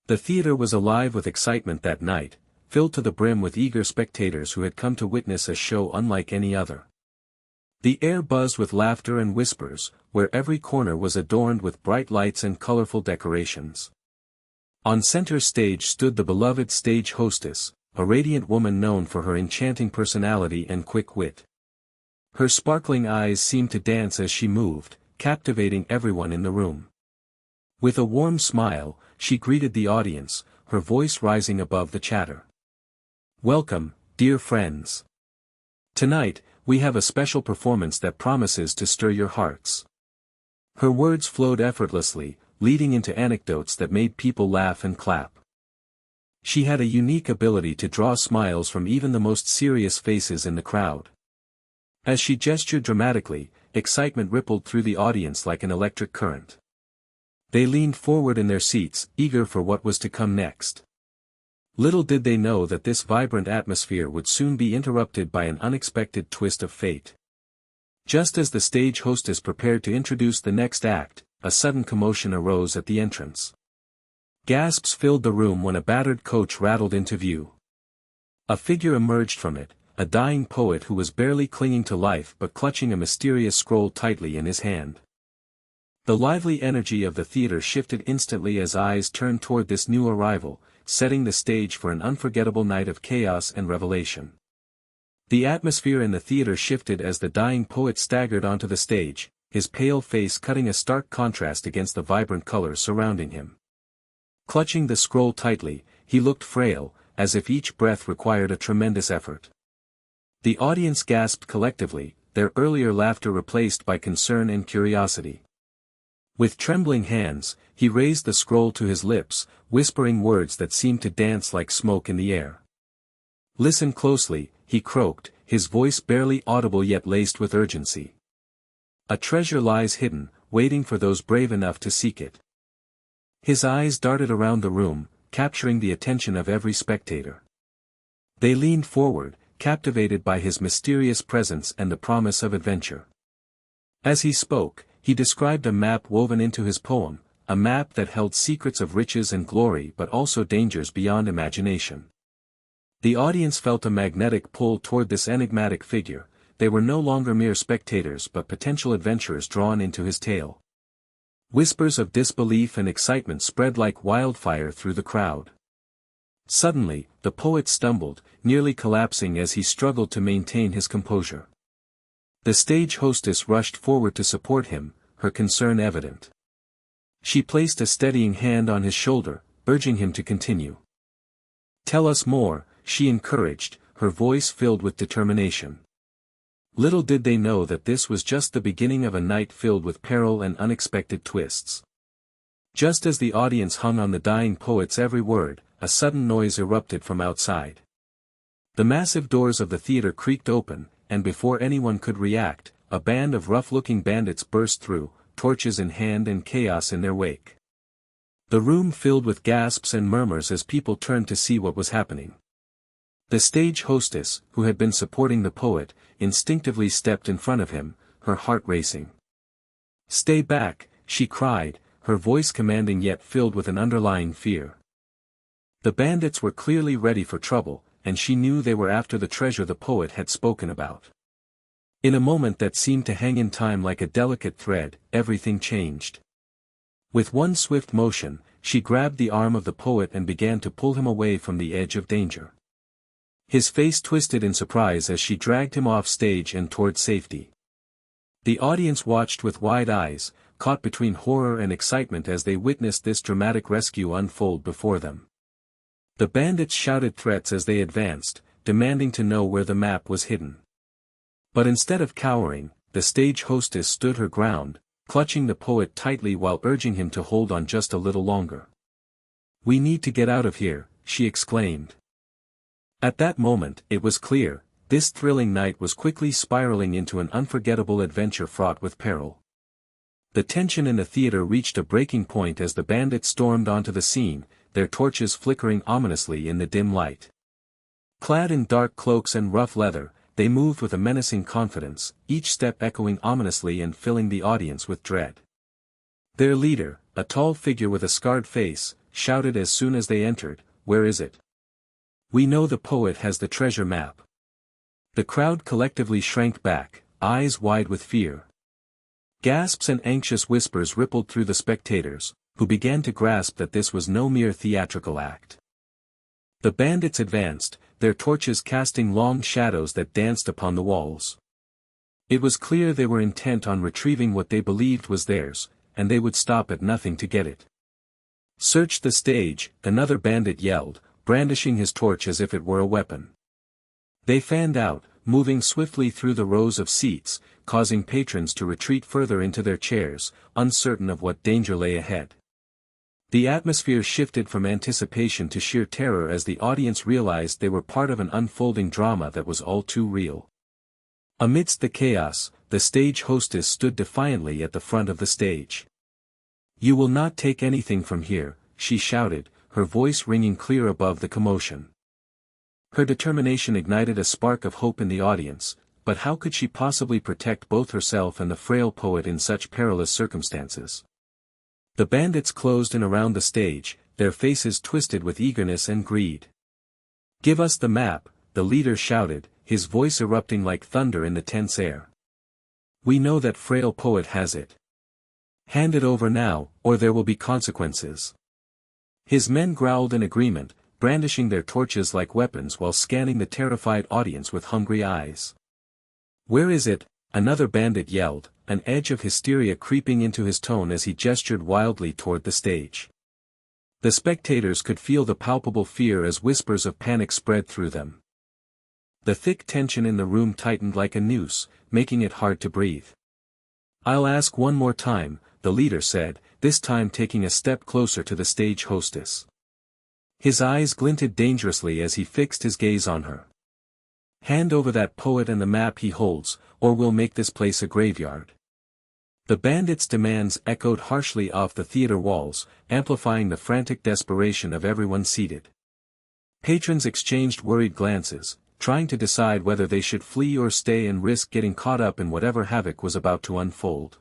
The theater was alive with excitement that night, filled to the brim with eager spectators who had come to witness a show unlike any other. The air buzzed with laughter and whispers, where every corner was adorned with bright lights and colorful decorations. On center stage stood the beloved stage hostess, a radiant woman known for her enchanting personality and quick wit. Her sparkling eyes seemed to dance as she moved, captivating everyone in the room. With a warm smile, she greeted the audience, her voice rising above the chatter. "Welcome, dear friends. Tonight, we have a special performance that promises to stir your hearts." Her words flowed effortlessly, leading into anecdotes that made people laugh and clap. She had a unique ability to draw smiles from even the most serious faces in the crowd. As she gestured dramatically, excitement rippled through the audience like an electric current. They leaned forward in their seats, eager for what was to come next. Little did they know that this vibrant atmosphere would soon be interrupted by an unexpected twist of fate. Just as the stage hostess prepared to introduce the next act, a sudden commotion arose at the entrance. Gasps filled the room when a battered coach rattled into view. A figure emerged from it, a dying poet who was barely clinging to life but clutching a mysterious scroll tightly in his hand. The lively energy of the theater shifted instantly as eyes turned toward this new arrival, setting the stage for an unforgettable night of chaos and revelation. The atmosphere in the theater shifted as the dying poet staggered onto the stage, his pale face cutting a stark contrast against the vibrant colors surrounding him. Clutching the scroll tightly, he looked frail, as if each breath required a tremendous effort. The audience gasped collectively, their earlier laughter replaced by concern and curiosity. With trembling hands, he raised the scroll to his lips, whispering words that seemed to dance like smoke in the air. "Listen closely," he croaked, his voice barely audible yet laced with urgency. "A treasure lies hidden, waiting for those brave enough to seek it." His eyes darted around the room, capturing the attention of every spectator. They leaned forward, captivated by his mysterious presence and the promise of adventure. As he spoke, he described a map woven into his poem, a map that held secrets of riches and glory but also dangers beyond imagination. The audience felt a magnetic pull toward this enigmatic figure. They were no longer mere spectators but potential adventurers drawn into his tale. Whispers of disbelief and excitement spread like wildfire through the crowd. Suddenly, the poet stumbled, nearly collapsing as he struggled to maintain his composure. The stage hostess rushed forward to support him, her concern evident. She placed a steadying hand on his shoulder, urging him to continue. "Tell us more," she encouraged, her voice filled with determination. Little did they know that this was just the beginning of a night filled with peril and unexpected twists. Just as the audience hung on the dying poet's every word, a sudden noise erupted from outside. The massive doors of the theater creaked open, and before anyone could react, a band of rough-looking bandits burst through, torches in hand and chaos in their wake. The room filled with gasps and murmurs as people turned to see what was happening. The stage hostess, who had been supporting the poet, instinctively stepped in front of him, her heart racing. "Stay back," she cried, her voice commanding yet filled with an underlying fear. The bandits were clearly ready for trouble, and she knew they were after the treasure the poet had spoken about. In a moment that seemed to hang in time like a delicate thread, everything changed. With one swift motion, she grabbed the arm of the poet and began to pull him away from the edge of danger. His face twisted in surprise as she dragged him off stage and toward safety. The audience watched with wide eyes, caught between horror and excitement as they witnessed this dramatic rescue unfold before them. The bandits shouted threats as they advanced, demanding to know where the map was hidden. But instead of cowering, the stage hostess stood her ground, clutching the poet tightly while urging him to hold on just a little longer. "We need to get out of here," she exclaimed. At that moment, it was clear, this thrilling night was quickly spiraling into an unforgettable adventure fraught with peril. The tension in the theater reached a breaking point as the bandits stormed onto the scene, their torches flickering ominously in the dim light. Clad in dark cloaks and rough leather, they moved with a menacing confidence, each step echoing ominously and filling the audience with dread. Their leader, a tall figure with a scarred face, shouted as soon as they entered, "Where is it? We know the poet has the treasure map." The crowd collectively shrank back, eyes wide with fear. Gasps and anxious whispers rippled through the spectators, who began to grasp that this was no mere theatrical act. The bandits advanced, their torches casting long shadows that danced upon the walls. It was clear they were intent on retrieving what they believed was theirs, and they would stop at nothing to get it. "Search the stage," another bandit yelled, brandishing his torch as if it were a weapon. They fanned out, moving swiftly through the rows of seats, causing patrons to retreat further into their chairs, uncertain of what danger lay ahead. The atmosphere shifted from anticipation to sheer terror as the audience realized they were part of an unfolding drama that was all too real. Amidst the chaos, the stage hostess stood defiantly at the front of the stage. "You will not take anything from here," she shouted, her voice ringing clear above the commotion. Her determination ignited a spark of hope in the audience, but how could she possibly protect both herself and the frail poet in such perilous circumstances? The bandits closed in around the stage, their faces twisted with eagerness and greed. "Give us the map," the leader shouted, his voice erupting like thunder in the tense air. "We know that frail poet has it. Hand it over now, or there will be consequences." His men growled in agreement, brandishing their torches like weapons while scanning the terrified audience with hungry eyes. "Where is it?" another bandit yelled, an edge of hysteria creeping into his tone as he gestured wildly toward the stage. The spectators could feel the palpable fear as whispers of panic spread through them. The thick tension in the room tightened like a noose, making it hard to breathe. "I'll ask one more time," the leader said, this time taking a step closer to the stage hostess. His eyes glinted dangerously as he fixed his gaze on her. "Hand over that poet and the map he holds, or we'll make this place a graveyard." The bandits' demands echoed harshly off the theater walls, amplifying the frantic desperation of everyone seated. Patrons exchanged worried glances, trying to decide whether they should flee or stay and risk getting caught up in whatever havoc was about to unfold.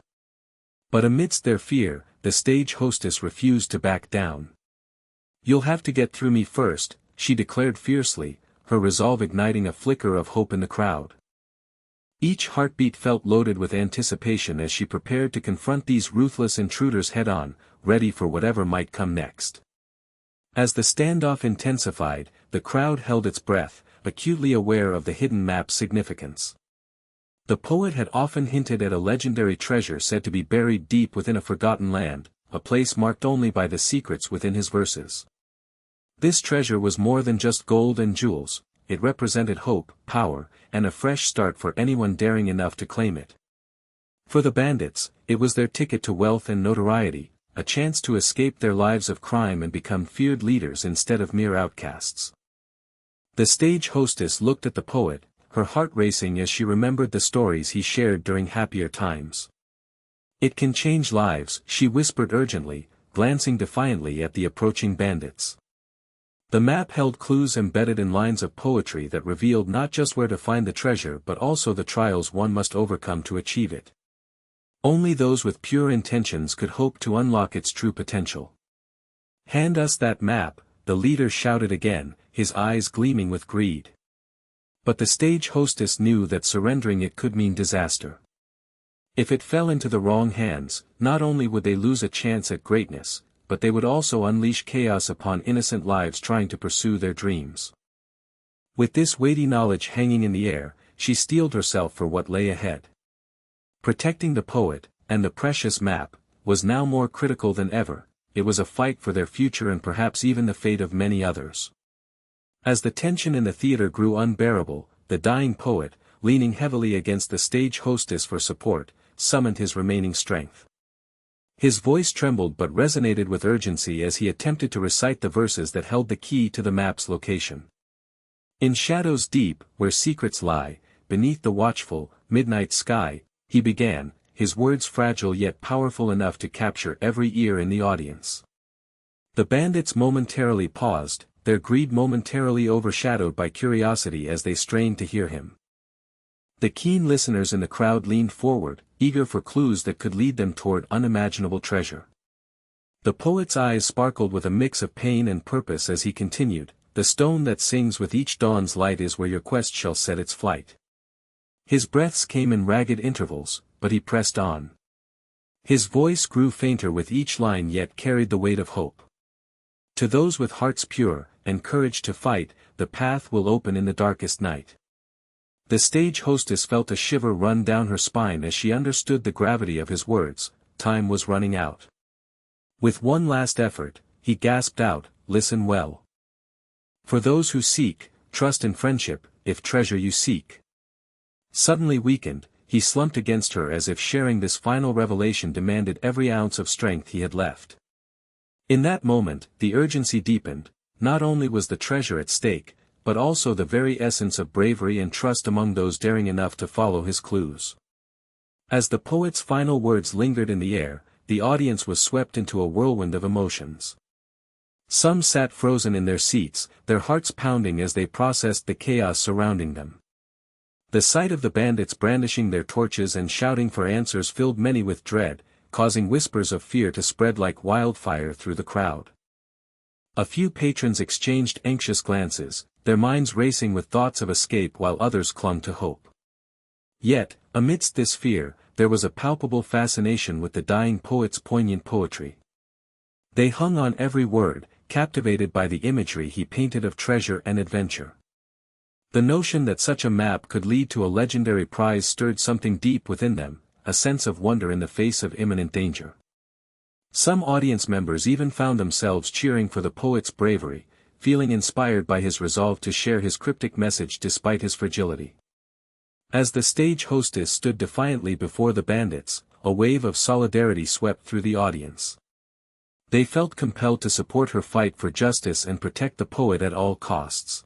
But amidst their fear, the stage hostess refused to back down. "You'll have to get through me first," she declared fiercely, her resolve igniting a flicker of hope in the crowd. Each heartbeat felt loaded with anticipation as she prepared to confront these ruthless intruders head-on, ready for whatever might come next. As the standoff intensified, the crowd held its breath, acutely aware of the hidden map's significance. The poet had often hinted at a legendary treasure said to be buried deep within a forgotten land, a place marked only by the secrets within his verses. This treasure was more than just gold and jewels, it represented hope, power, and a fresh start for anyone daring enough to claim it. For the bandits, it was their ticket to wealth and notoriety, a chance to escape their lives of crime and become feared leaders instead of mere outcasts. The stage hostess looked at the poet, her heart racing as she remembered the stories he shared during happier times. "It can change lives," she whispered urgently, glancing defiantly at the approaching bandits. The map held clues embedded in lines of poetry that revealed not just where to find the treasure but also the trials one must overcome to achieve it. Only those with pure intentions could hope to unlock its true potential. "Hand us that map," the leader shouted again, his eyes gleaming with greed. But the stage hostess knew that surrendering it could mean disaster. If it fell into the wrong hands, not only would they lose a chance at greatness, but they would also unleash chaos upon innocent lives trying to pursue their dreams. With this weighty knowledge hanging in the air, she steeled herself for what lay ahead. Protecting the poet, and the precious map, was now more critical than ever. It was a fight for their future and perhaps even the fate of many others. As the tension in the theater grew unbearable, the dying poet, leaning heavily against the stage hostess for support, summoned his remaining strength. His voice trembled but resonated with urgency as he attempted to recite the verses that held the key to the map's location. "In shadows deep, where secrets lie, beneath the watchful, midnight sky," he began, his words fragile yet powerful enough to capture every ear in the audience. The bandits momentarily paused, their greed momentarily overshadowed by curiosity as they strained to hear him. The keen listeners in the crowd leaned forward, eager for clues that could lead them toward unimaginable treasure. The poet's eyes sparkled with a mix of pain and purpose as he continued, "The stone that sings with each dawn's light is where your quest shall set its flight." His breaths came in ragged intervals, but he pressed on. His voice grew fainter with each line yet carried the weight of hope. "To those with hearts pure, and courage to fight, the path will open in the darkest night." The stage hostess felt a shiver run down her spine as she understood the gravity of his words. Time was running out. With one last effort, he gasped out, "Listen well. For those who seek, trust and friendship, if treasure you seek." Suddenly weakened, he slumped against her as if sharing this final revelation demanded every ounce of strength he had left. In that moment, the urgency deepened. Not only was the treasure at stake, but also the very essence of bravery and trust among those daring enough to follow his clues. As the poet's final words lingered in the air, the audience was swept into a whirlwind of emotions. Some sat frozen in their seats, their hearts pounding as they processed the chaos surrounding them. The sight of the bandits brandishing their torches and shouting for answers filled many with dread, causing whispers of fear to spread like wildfire through the crowd. A few patrons exchanged anxious glances, their minds racing with thoughts of escape while others clung to hope. Yet, amidst this fear, there was a palpable fascination with the dying poet's poignant poetry. They hung on every word, captivated by the imagery he painted of treasure and adventure. The notion that such a map could lead to a legendary prize stirred something deep within them, a sense of wonder in the face of imminent danger. Some audience members even found themselves cheering for the poet's bravery, feeling inspired by his resolve to share his cryptic message despite his fragility. As the stage hostess stood defiantly before the bandits, a wave of solidarity swept through the audience. They felt compelled to support her fight for justice and protect the poet at all costs.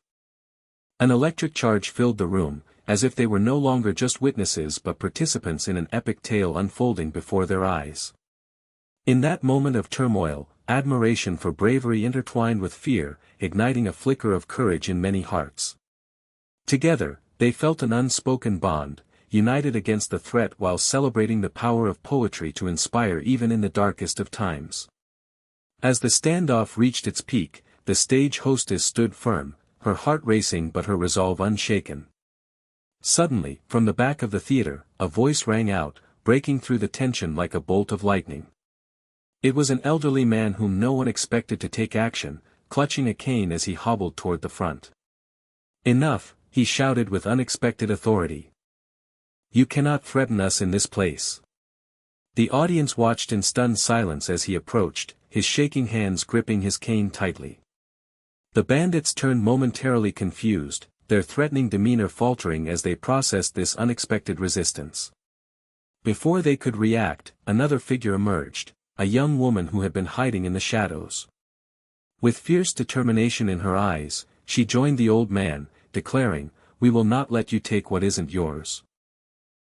An electric charge filled the room, as if they were no longer just witnesses but participants in an epic tale unfolding before their eyes. In that moment of turmoil, admiration for bravery intertwined with fear, igniting a flicker of courage in many hearts. Together, they felt an unspoken bond, united against the threat while celebrating the power of poetry to inspire even in the darkest of times. As the standoff reached its peak, the stage hostess stood firm, her heart racing but her resolve unshaken. Suddenly, from the back of the theater, a voice rang out, breaking through the tension like a bolt of lightning. It was an elderly man whom no one expected to take action, clutching a cane as he hobbled toward the front. "Enough," he shouted with unexpected authority. "You cannot threaten us in this place." The audience watched in stunned silence as he approached, his shaking hands gripping his cane tightly. The bandits turned momentarily confused, their threatening demeanor faltering as they processed this unexpected resistance. Before they could react, another figure emerged, a young woman who had been hiding in the shadows. With fierce determination in her eyes, she joined the old man, declaring, "We will not let you take what isn't yours."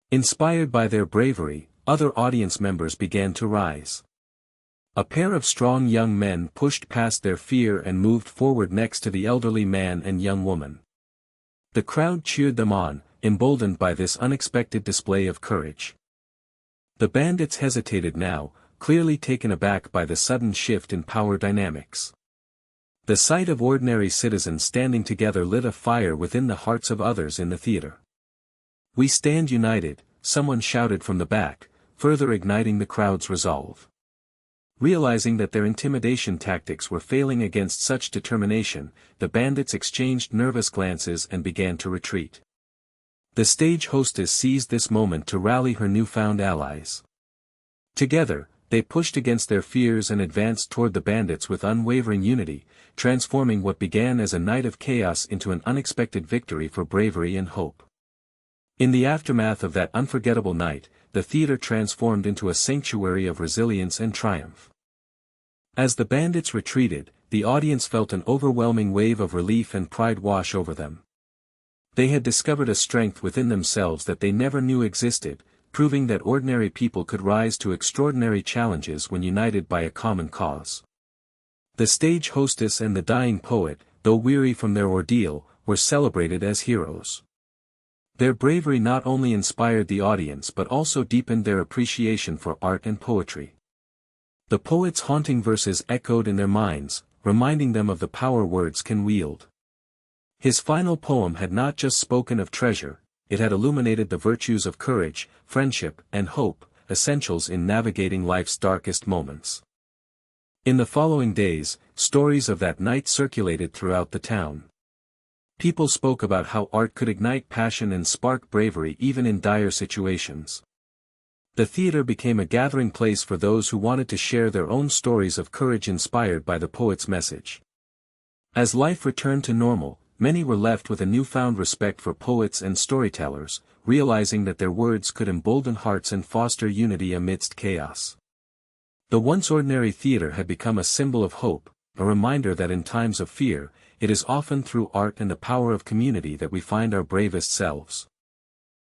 Inspired by their bravery, other audience members began to rise. A pair of strong young men pushed past their fear and moved forward next to the elderly man and young woman. The crowd cheered them on, emboldened by this unexpected display of courage. The bandits hesitated now, clearly taken aback by the sudden shift in power dynamics. The sight of ordinary citizens standing together lit a fire within the hearts of others in the theater. "We stand united," someone shouted from the back, further igniting the crowd's resolve. Realizing that their intimidation tactics were failing against such determination, the bandits exchanged nervous glances and began to retreat. The stage hostess seized this moment to rally her newfound allies. Together, they pushed against their fears and advanced toward the bandits with unwavering unity, transforming what began as a night of chaos into an unexpected victory for bravery and hope. In the aftermath of that unforgettable night, the theater transformed into a sanctuary of resilience and triumph. As the bandits retreated, the audience felt an overwhelming wave of relief and pride wash over them. They had discovered a strength within themselves that they never knew existed, proving that ordinary people could rise to extraordinary challenges when united by a common cause. The stage hostess and the dying poet, though weary from their ordeal, were celebrated as heroes. Their bravery not only inspired the audience but also deepened their appreciation for art and poetry. The poet's haunting verses echoed in their minds, reminding them of the power words can wield. His final poem had not just spoken of treasure, it had illuminated the virtues of courage, friendship, and hope, essentials in navigating life's darkest moments. In the following days, stories of that night circulated throughout the town. People spoke about how art could ignite passion and spark bravery even in dire situations. The theater became a gathering place for those who wanted to share their own stories of courage inspired by the poet's message. As life returned to normal, many were left with a newfound respect for poets and storytellers, realizing that their words could embolden hearts and foster unity amidst chaos. The once ordinary theater had become a symbol of hope, a reminder that in times of fear, it is often through art and the power of community that we find our bravest selves.